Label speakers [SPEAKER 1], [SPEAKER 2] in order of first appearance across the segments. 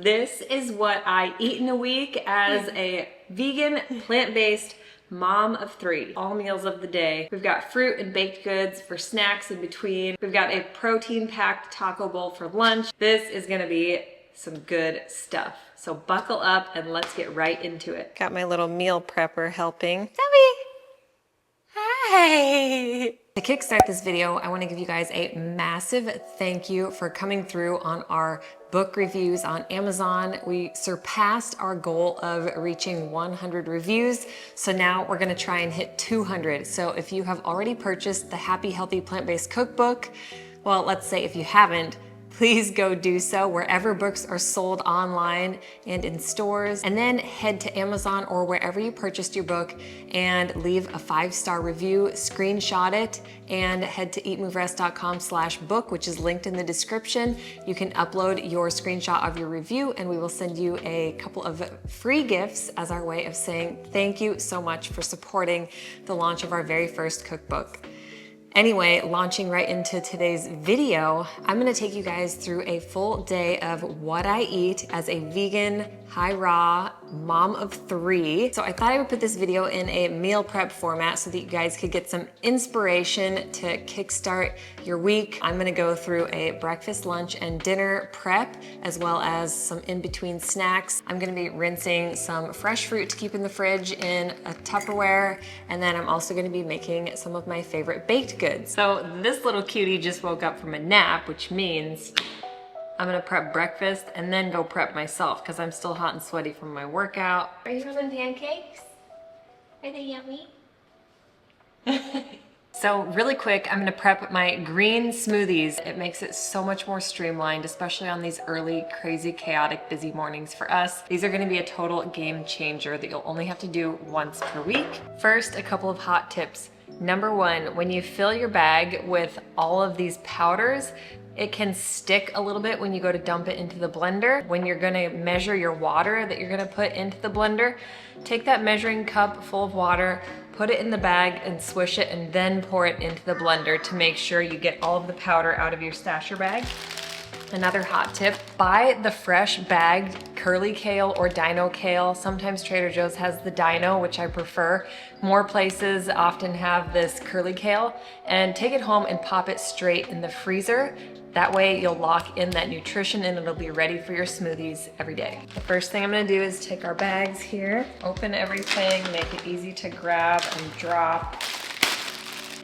[SPEAKER 1] This is what I eat in a week as a vegan, plant-based mom of 3. All meals of the day. We've got fruit and baked goods for snacks in between. We've got a protein-packed taco bowl for lunch. This is gonna be some good stuff. So buckle up and let's get right into it. Got my little meal prepper helping. Zoe! Hi! To kickstart this video, I want to give you guys a massive thank you for coming through on our book reviews on Amazon. We surpassed our goal of reaching 100 reviews, so now we're going to try and hit 200. So if you have already purchased the Happy Healthy Plant-Based Cookbook, well, let's say if you haven't, please go do so wherever books are sold online and in stores, and then head to Amazon or wherever you purchased your book and leave a 5-star review, screenshot it, and head to EatMoveRest.com/book, which is linked in the description. You can upload your screenshot of your review and we will send you a couple of free gifts as our way of saying thank you so much for supporting the launch of our very first cookbook. Anyway, launching right into today's video, I'm gonna take you guys through a full day of what I eat as a vegan, high raw mom of 3. So I thought I would put this video in a meal prep format so that you guys could get some inspiration to kickstart your week. I'm gonna go through a breakfast, lunch, and dinner prep, as well as some in-between snacks. I'm gonna be rinsing some fresh fruit to keep in the fridge in a Tupperware, and then I'm also gonna be making some of my favorite baked goods. So this little cutie just woke up from a nap, which means I'm gonna prep breakfast and then go prep myself because I'm still hot and sweaty from my workout. Are you having pancakes? Are they yummy? So really quick, I'm gonna prep my green smoothies. It makes it so much more streamlined, especially on these early, crazy, chaotic, busy mornings for us. These are gonna be a total game changer that you'll only have to do once per week. First, a couple of hot tips. Number 1, when you fill your bag with all of these powders, it can stick a little bit when you go to dump it into the blender. When you're gonna measure your water that you're gonna put into the blender, take that measuring cup full of water, put it in the bag and swish it, and then pour it into the blender to make sure you get all of the powder out of your stasher bag. Another hot tip, buy the fresh bagged curly kale or dino kale. Sometimes Trader Joe's has the dino, which I prefer. More places often have this curly kale, and take it home and pop it straight in the freezer. That way you'll lock in that nutrition and it'll be ready for your smoothies every day. The first thing I'm gonna do is take our bags here, open everything, make it easy to grab and drop.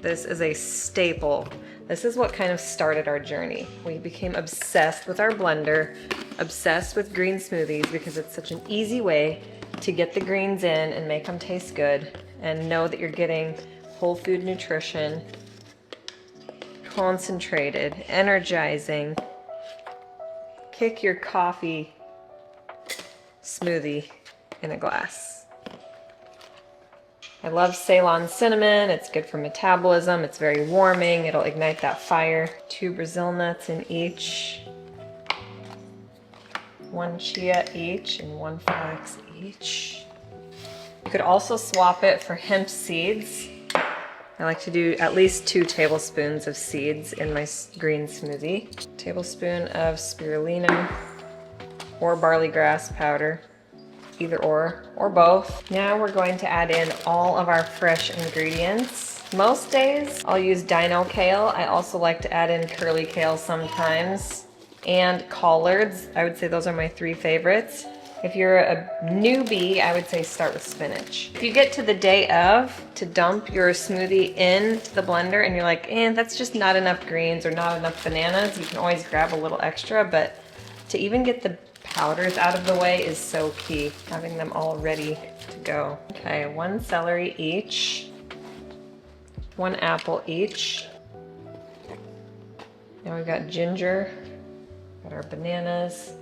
[SPEAKER 1] This is a staple. This is what kind of started our journey. We became obsessed with our blender, obsessed with green smoothies because it's such an easy way to get the greens in and make them taste good and know that you're getting whole food nutrition, concentrated, energizing. Kick your coffee smoothie in a glass. I love Ceylon cinnamon. It's good for metabolism. It's very warming. It'll ignite that fire. 2 Brazil nuts in each. 1 chia each and 1 flax each. You could also swap it for hemp seeds. I like to do at least 2 tablespoons of seeds in my green smoothie. Tablespoon of spirulina or barley grass powder. Either or both. Now we're going to add in all of our fresh ingredients. Most days I'll use dino kale. I also like to add in curly kale sometimes, and collards. I would say those are my 3 favorites. If you're a newbie, I would say start with spinach. If you get to the day of to dump your smoothie into the blender and you're like, that's just not enough greens or not enough bananas, you can always grab a little extra, but to even get the powders out of the way is so key, having them all ready to go. Okay, 1 celery each, 1 apple each. Now we've got ginger, got our bananas.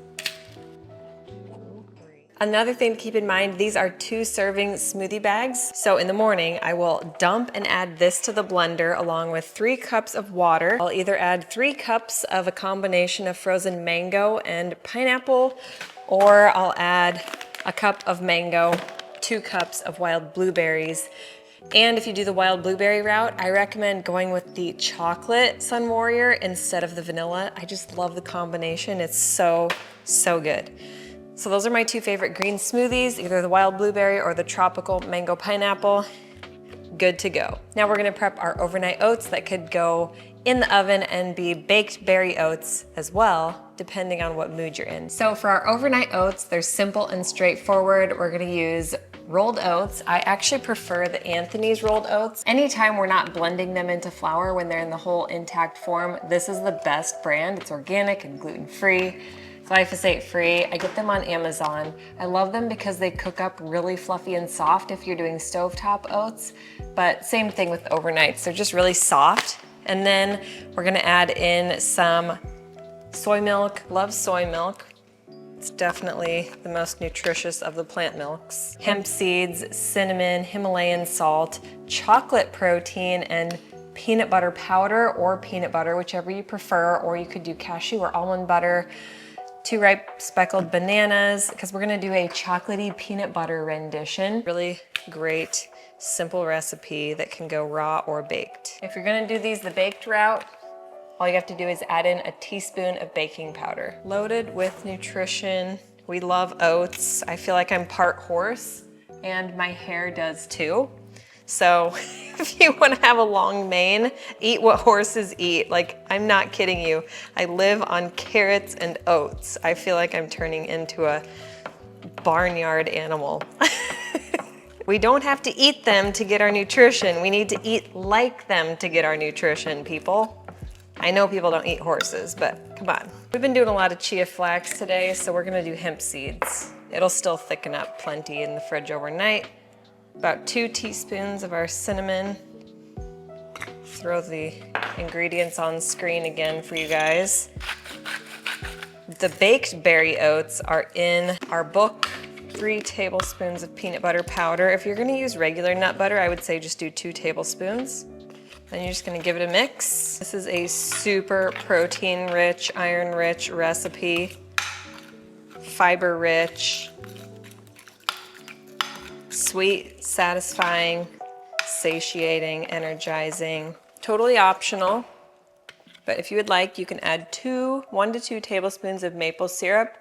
[SPEAKER 1] Another thing to keep in mind, these are 2-serving smoothie bags. So in the morning, I will dump and add this to the blender along with 3 cups of water. I'll either add 3 cups of a combination of frozen mango and pineapple, or I'll add a cup of mango, 2 cups of wild blueberries. And if you do the wild blueberry route, I recommend going with the chocolate Sun Warrior instead of the vanilla. I just love the combination. It's so, so good. So those are my two favorite green smoothies, either the wild blueberry or the tropical mango pineapple. Good to go. Now we're gonna prep our overnight oats that could go in the oven and be baked berry oats as well, depending on what mood you're in. So for our overnight oats, they're simple and straightforward. We're gonna use rolled oats. I actually prefer the Anthony's rolled oats. Anytime we're not blending them into flour when they're in the whole intact form, this is the best brand. It's organic and gluten-free. Glyphosate free. I get them on Amazon. I love them because they cook up really fluffy and soft if you're doing stovetop oats, but same thing with overnights. They're just really soft. And then we're gonna add in some soy milk. Love soy milk. It's definitely the most nutritious of the plant milks. Hemp seeds, cinnamon, Himalayan salt, chocolate protein, and peanut butter powder or peanut butter, whichever you prefer, or you could do cashew or almond butter. 2 ripe speckled bananas, because we're gonna do a chocolatey peanut butter rendition. Really great, simple recipe that can go raw or baked. If you're gonna do these the baked route, all you have to do is add in a teaspoon of baking powder. Loaded with nutrition. We love oats. I feel like I'm part horse, and my hair does too. So if you want to have a long mane, eat what horses eat. Like, I'm not kidding you. I live on carrots and oats. I feel like I'm turning into a barnyard animal. We don't have to eat them to get our nutrition. We need to eat like them to get our nutrition, people. I know people don't eat horses, but come on. We've been doing a lot of chia flax today, so we're gonna do hemp seeds. It'll still thicken up plenty in the fridge overnight. About 2 teaspoons of our cinnamon. Throw the ingredients on screen again for you guys. The baked berry oats are in our book. 3 tablespoons of peanut butter powder. If you're gonna use regular nut butter, I would say just do 2 tablespoons. Then you're just gonna give it a mix. This is a super protein-rich, iron-rich recipe. Fiber-rich. Sweet, satisfying, satiating, energizing. Totally optional, but if you would like, you can add 1 to 2 tablespoons of maple syrup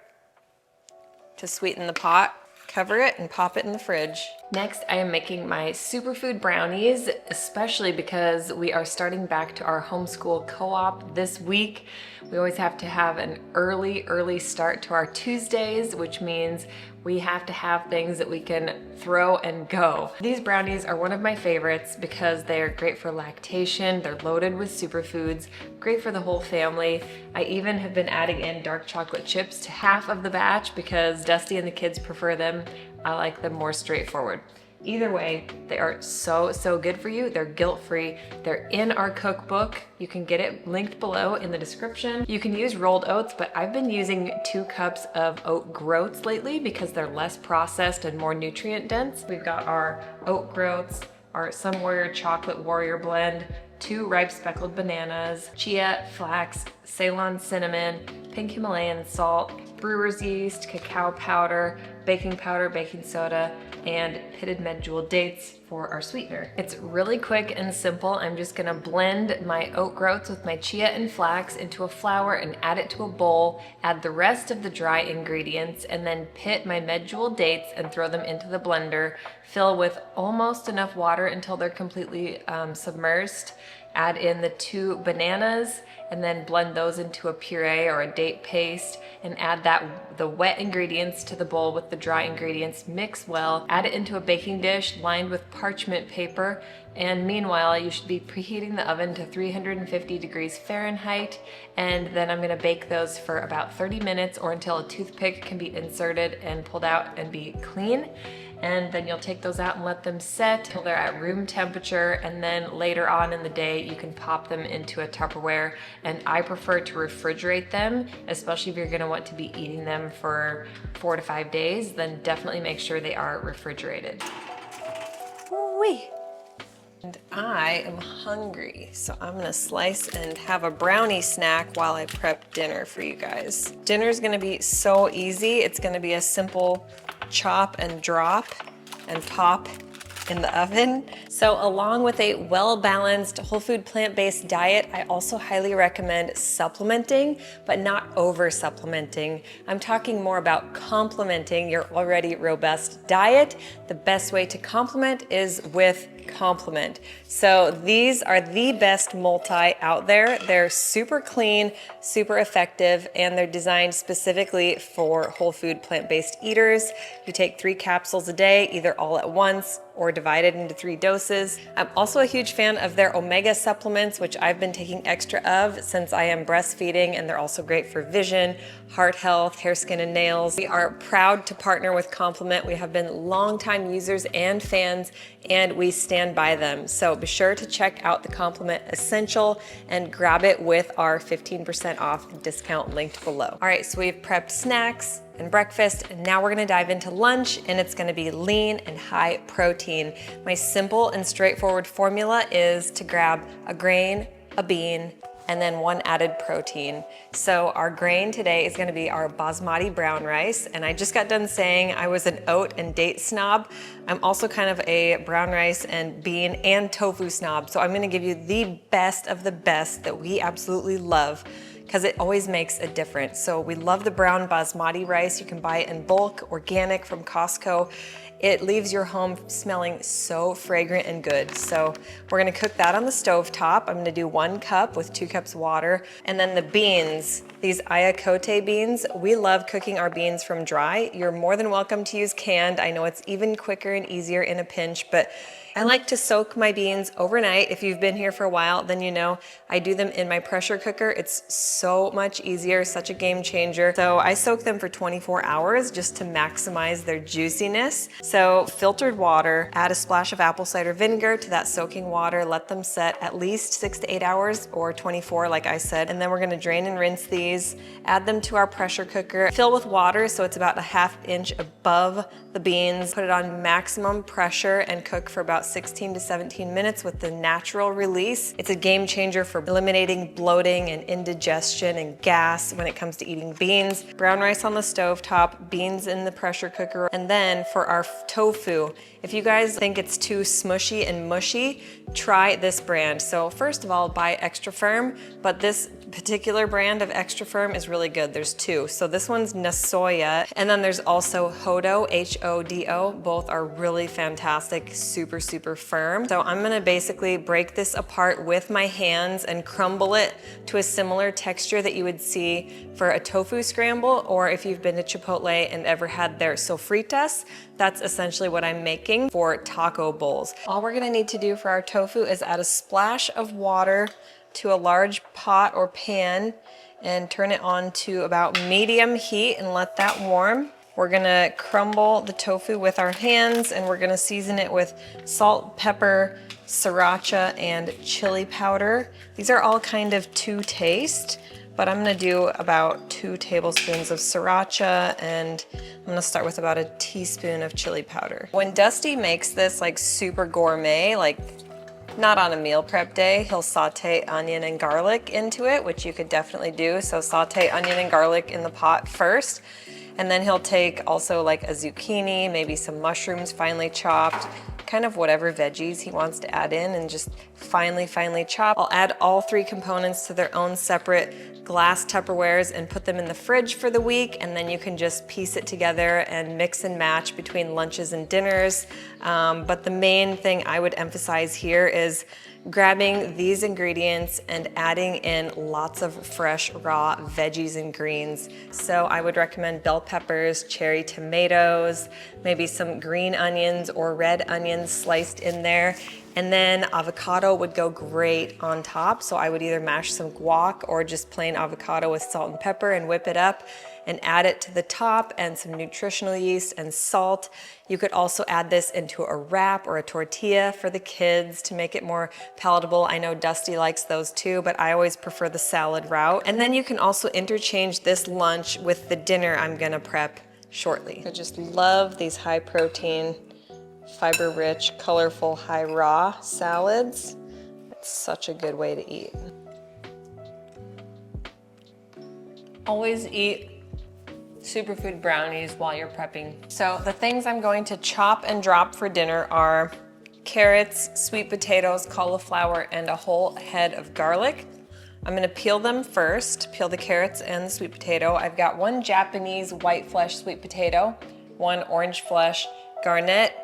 [SPEAKER 1] to sweeten the pot. Cover it and pop it in the fridge. Next, I am making my superfood brownies, especially because we are starting back to our homeschool co-op this week. We always have to have an early start to our Tuesdays, which means we have to have things that we can throw and go. These brownies are one of my favorites because they are great for lactation, they're loaded with superfoods, great for the whole family. I even have been adding in dark chocolate chips to half of the batch because Dusty and the kids prefer them. I like them more straightforward. Either way, they are so good for you. They're guilt-free. They're in our cookbook. You can get it linked below in the description. You can use rolled oats, but I've been using 2 cups of oat groats lately because they're less processed and more nutrient dense. We've got our oat groats, our Sun Warrior Chocolate Warrior blend, 2 ripe speckled bananas, chia, flax, Ceylon cinnamon, pink Himalayan salt, brewer's yeast, cacao powder, baking soda, and pitted medjool dates for our sweetener. It's really quick and simple. I'm just gonna blend my oat groats with my chia and flax into a flour and add it to a bowl, add the rest of the dry ingredients, and then pit my medjool dates and throw them into the blender. Fill with almost enough water until they're completely submersed. Add in the 2 bananas and then blend those into a puree or a date paste and add the wet ingredients to the bowl with the dry ingredients. Mix well, add it into a baking dish lined with parchment paper, and meanwhile you should be preheating the oven to 350 degrees Fahrenheit, and then I'm gonna bake those for about 30 minutes or until a toothpick can be inserted and pulled out and be clean. And then you'll take those out and let them set till they're at room temperature, and then later on in the day you can pop them into a Tupperware, and I prefer to refrigerate them, especially if you're gonna want to be eating them for 4 to 5 days, then definitely make sure they are refrigerated. Ooh-wee. And I am hungry, so I'm gonna slice and have a brownie snack while I prep dinner for you guys. Dinner is gonna be so easy. It's gonna be a simple chop and drop and pop in the oven. So along with a well-balanced whole food plant-based diet, I also highly recommend supplementing, but not over supplementing. I'm talking more about complementing your already robust diet. The best way to complement is with complement. So these are the best multi out there. They're super clean, super effective, and they're designed specifically for whole food plant-based eaters. You take 3 capsules a day, either all at once or divided into 3 doses. I'm also a huge fan of their omega supplements, which I've been taking extra of since I am breastfeeding, and they're also great for vision, heart health, hair, skin, and nails. We are proud to partner with Complement. We have been longtime users and fans, and we stand by them. So be sure to check out the Complement Essential and grab it with our 15% off discount linked below. All right, so we've prepped snacks and breakfast, and now we're gonna dive into lunch, and it's gonna be lean and high protein. My simple and straightforward formula is to grab a grain, a bean, and then 1 added protein. So our grain today is gonna be our basmati brown rice, and I just got done saying I was an oat and date snob. I'm also kind of a brown rice and bean and tofu snob, so I'm gonna give you the best of the best that we absolutely love, because it always makes a difference. So we love the brown basmati rice. You can buy it in bulk, organic from Costco. It leaves your home smelling so fragrant and good. So we're gonna cook that on the stove top. I'm gonna do 1 cup with 2 cups water. And then the beans, these ayakote beans, we love cooking our beans from dry. You're more than welcome to use canned. I know it's even quicker and easier in a pinch, but I like to soak my beans overnight. If you've been here for a while, then you know I do them in my pressure cooker. It's so much easier, such a game changer. So I soak them for 24 hours just to maximize their juiciness. So filtered water, add a splash of apple cider vinegar to that soaking water, let them set at least 6 to 8 hours or 24 like I said, and then we're gonna drain and rinse these, add them to our pressure cooker, fill with water so it's about a 1/2 inch above the beans, put it on maximum pressure and cook for about 16 to 17 minutes with the natural release. It's a game changer for eliminating bloating and indigestion and gas when it comes to eating beans. Brown rice on the stove top, beans in the pressure cooker, and then for our tofu, if you guys think it's too smushy and mushy, try this brand. So first of all, buy Extra Firm, but this particular brand of Extra Firm is really good. There's 2. So this one's Nasoya, and then there's also Hodo, H-O-D-O. Both are really fantastic, super, super firm. So I'm gonna basically break this apart with my hands and crumble it to a similar texture that you would see for a tofu scramble, or if you've been to Chipotle and ever had their sofritas, that's essentially what I'm making for taco bowls. All we're gonna need to do for our tofu is add a splash of water to a large pot or pan and turn it on to about medium heat and let that warm. We're gonna crumble the tofu with our hands, and we're gonna season it with salt, pepper, sriracha, and chili powder. These are all kind of to taste, but I'm gonna do about 2 tablespoons of sriracha, and I'm gonna start with about a teaspoon of chili powder. When Dusty makes this like super gourmet, like not on a meal prep day, he'll saute onion and garlic into it, which you could definitely do. So saute onion and garlic in the pot first, and then he'll take also like a zucchini, maybe some mushrooms finely chopped, kind of whatever veggies he wants to add in, and just finely chop. I'll add all 3 components to their own separate glass Tupperwares and put them in the fridge for the week, and then you can just piece it together and mix and match between lunches and dinners. But the main thing I would emphasize here is grabbing these ingredients and adding in lots of fresh raw veggies and greens. So I would recommend bell peppers, cherry tomatoes, maybe some green onions or red onions sliced in there. And then avocado would go great on top. So I would either mash some guac or just plain avocado with salt and pepper and whip it up and add it to the top, and some nutritional yeast and salt. You could also add this into a wrap or a tortilla for the kids to make it more palatable. I know Dusty likes those too, but I always prefer the salad route. And then you can also interchange this lunch with the dinner I'm gonna prep shortly. I just love these high protein, fiber-rich, colorful, high raw salads. It's such a good way to eat. Always eat superfood brownies while you're prepping. So the things I'm going to chop and drop for dinner are carrots, sweet potatoes, cauliflower, and a whole head of garlic. I'm gonna peel them first, peel the carrots and the sweet potato. I've got 1 Japanese white flesh sweet potato, 1 orange flesh garnet.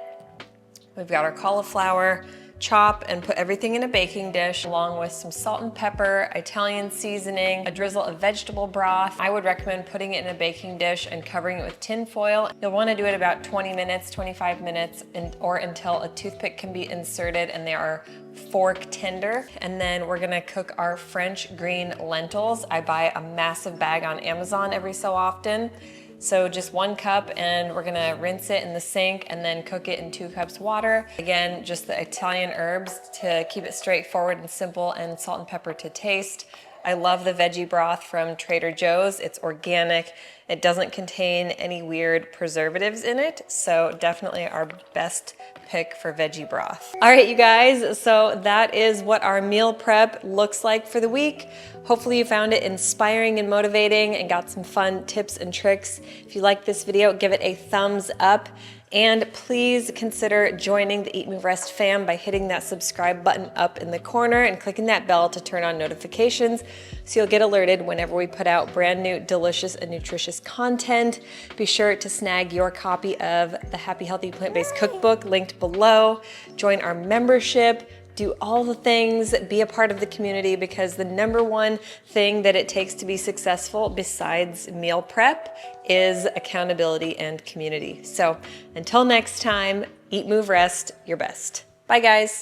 [SPEAKER 1] We've got our cauliflower. Chop and put everything in a baking dish along with some salt and pepper, Italian seasoning, a drizzle of vegetable broth. I would recommend putting it in a baking dish and covering it with tin foil. You'll want to do it about 20 minutes, 25 minutes, or until a toothpick can be inserted and they are fork tender. And then we're gonna cook our French green lentils. I buy a massive bag on Amazon every so often. So just 1 cup, and we're gonna rinse it in the sink and then cook it in 2 cups water. Again, just the Italian herbs to keep it straightforward and simple, and salt and pepper to taste. I love the veggie broth from Trader Joe's. It's organic. It doesn't contain any weird preservatives in it, so definitely our best pick for veggie broth. All right, you guys, so that is what our meal prep looks like for the week. Hopefully you found it inspiring and motivating and got some fun tips and tricks. If you like this video, give it a thumbs up. And please consider joining the EatMoveRest fam by hitting that subscribe button up in the corner and clicking that bell to turn on notifications so you'll get alerted whenever we put out brand new delicious and nutritious content. Be sure to snag your copy of the Happy Healthy Plant-Based Cookbook linked below. Join our membership. Do all the things, be a part of the community, because the #1 thing that it takes to be successful besides meal prep is accountability and community. So until next time, eat, move, rest your best. Bye guys.